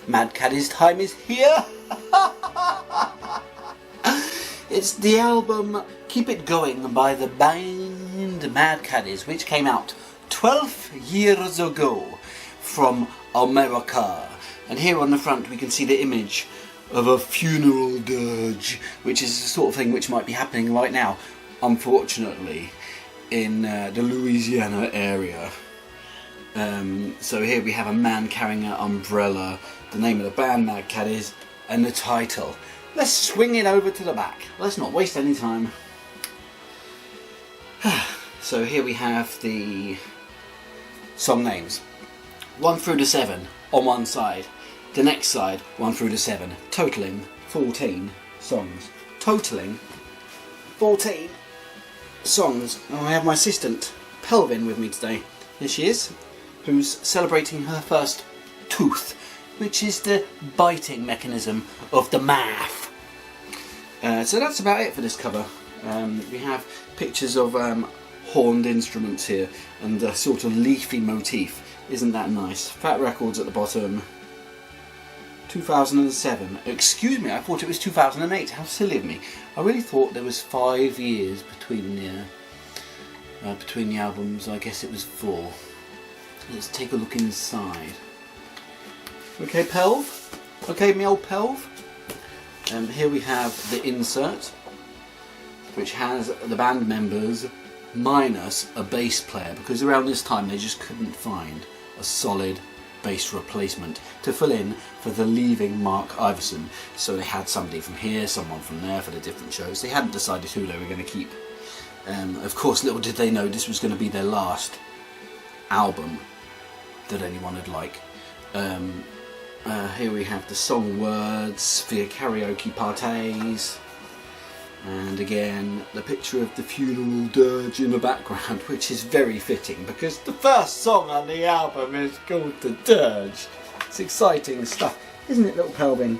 Mad Caddies time is here. It's the album Keep It Going by the band Mad Caddies, which came out 12 years ago from America. And here on the front we can see the image of a funeral dirge, which is the sort of thing which might be happening right now, unfortunately, in the Louisiana area. So here we have a man carrying an umbrella, the name of the band Mad Caddies, and the title. Let's swing it over to the back. Let's not waste any time. So here we have the song names. 1 through to 7 on one side. The next side, 1 through to 7. Totaling 14 songs. Totaling 14 songs. And I have my assistant, Pelvin, with me today. Here she is, who's celebrating her first tooth, which is the biting mechanism of the math. So that's about it for this cover. We have pictures of horned instruments here and a sort of leafy motif. Isn't that nice? Fat Records at the bottom. 2007. Excuse me, I thought it was 2008. How silly of me. I really thought there was 5 years between the albums. I guess it was 4. Let's take a look inside. Okay, Pelv. Okay, me old Pelv. Here we have the insert, which has the band members minus a bass player, because around this time they just couldn't find a solid bass replacement to fill in for the leaving Mark Iverson. So they had somebody from here, someone from there for the different shows. They hadn't decided who they were going to keep. Of course, little did they know this was going to be their last album that anyone would like. Here we have the song words for your karaoke parties, and again the picture of the funeral dirge in the background, which is very fitting because the first song on the album is called The Dirge. It's exciting stuff, isn't it, little Pelvin?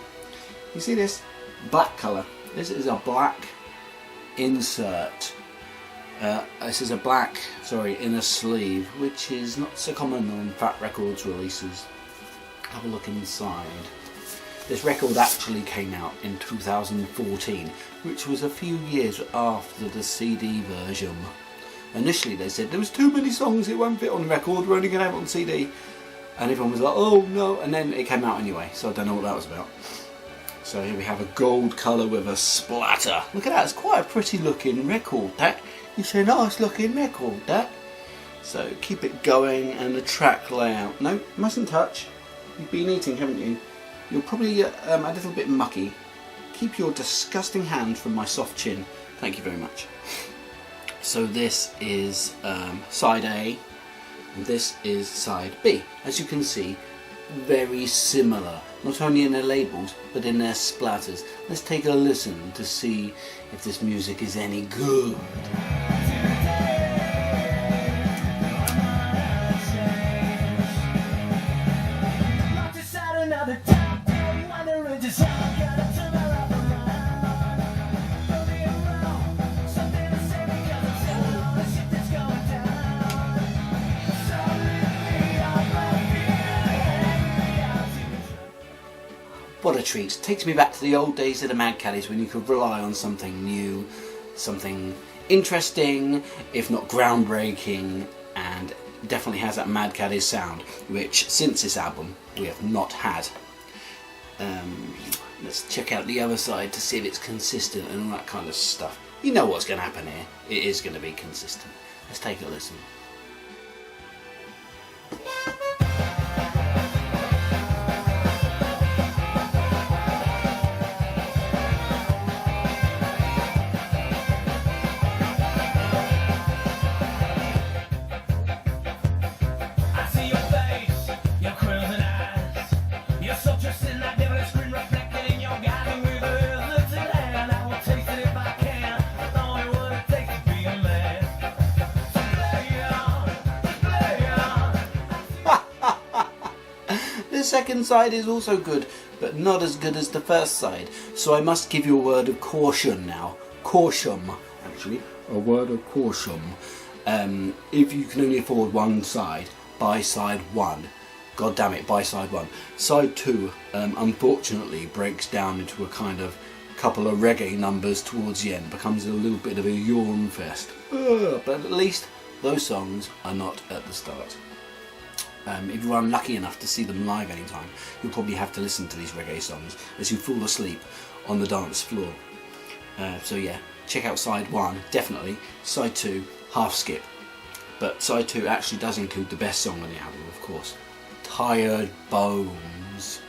You see this black colour? This is a black insert. This is a black, inner sleeve, which is not so common on Fat Records releases. Have a look inside. This record actually came out in 2014, which was a few years after the CD version. Initially they said there was too many songs, it won't fit on the record, we're only going to have it on CD. And everyone was like, oh no, and then it came out anyway, so I don't know what that was about. So here we have a gold colour with a splatter. Look at that, it's quite a pretty looking record, that. It's a nice looking record, that. So Keep It Going, and the track layout. No, mustn't touch. You've been eating, haven't you? You're probably a little bit mucky. Keep your disgusting hand from my soft chin. Thank you very much. So this is side A, and this is side B. As you can see, very similar, not only in their labels, but in their splatters. Let's take a listen to see if this music is any good. What a treat. Takes me back to the old days of the Mad Caddies when you could rely on something new, something interesting, if not groundbreaking, and definitely has that Mad Caddies sound, which since this album we have not had. Let's check out the other side to see if it's consistent and all that kind of stuff. You know what's going to happen here. It is going to be consistent. Let's take a listen. The second side is also good, but not as good as the first side, so I must give you a word of caution now. Caution, actually, a word of caution. If you can only afford one side, buy side 1. God damn it, buy side 1. Side 2 unfortunately breaks down into a kind of couple of reggae numbers towards the end, becomes a little bit of a yawn fest. But at least those songs are not at the start. If you're unlucky enough to see them live anytime, you'll probably have to listen to these reggae songs as you fall asleep on the dance floor. So yeah, check out side 1, definitely. Side 2, half skip. But side 2 actually does include the best song on the album, of course. Tired Bones,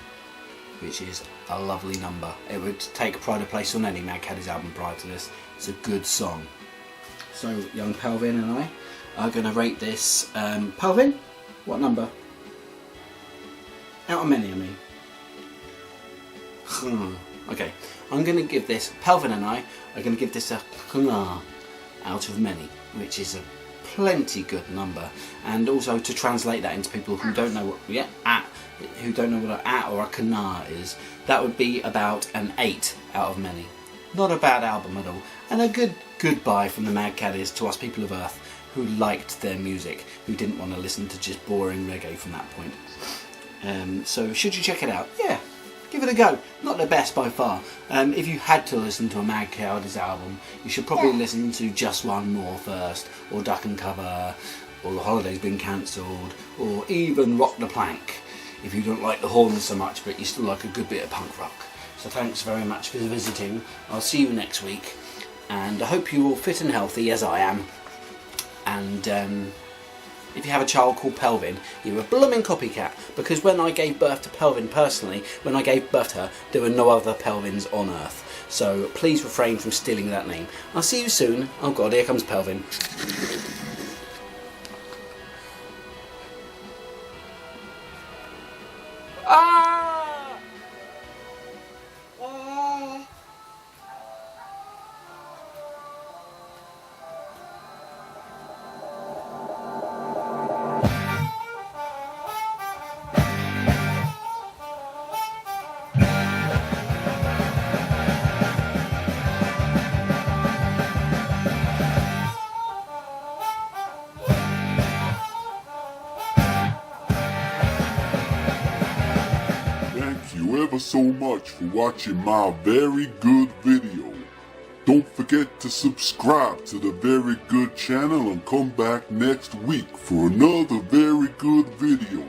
which is a lovely number. It would take pride of place on any Mad Caddies album prior to this. It's a good song. So young Pelvin and I are going to rate this. Pelvin, what number? Out of many, I mean. Okay, I'm going to give this, Pelvin and I are going to give this a out of many, which is a plenty good number. And also to translate that into people who don't know what who don't know what an at or a kana is, that would be about an 8 out of many. Not a bad album at all, and a good goodbye from the Mad Caddies to us people of Earth who liked their music, who didn't want to listen to just boring reggae from that point. So should you check it out? Yeah, give it a go. Not the best by far. If you had to listen to a Mad Caddies album, you should probably listen to Just One More first, or Duck and Cover, or The Holiday's Been Cancelled, or even Rock the Plank, if you don't like the horns so much but you still like a good bit of punk rock. So thanks very much for visiting. I'll see you next week, and I hope you're all fit and healthy as I am. And if you have a child called Pelvin, you're a blooming copycat, because when I gave birth to Pelvin personally, when I gave birth to her, there were no other Pelvins on Earth. So please refrain from stealing that name. I'll see you soon. Oh God, here comes Pelvin. Ah! Ah! Thank you ever so much for watching my very good video. Don't forget to subscribe to the Very Good channel and come back next week for another very good video.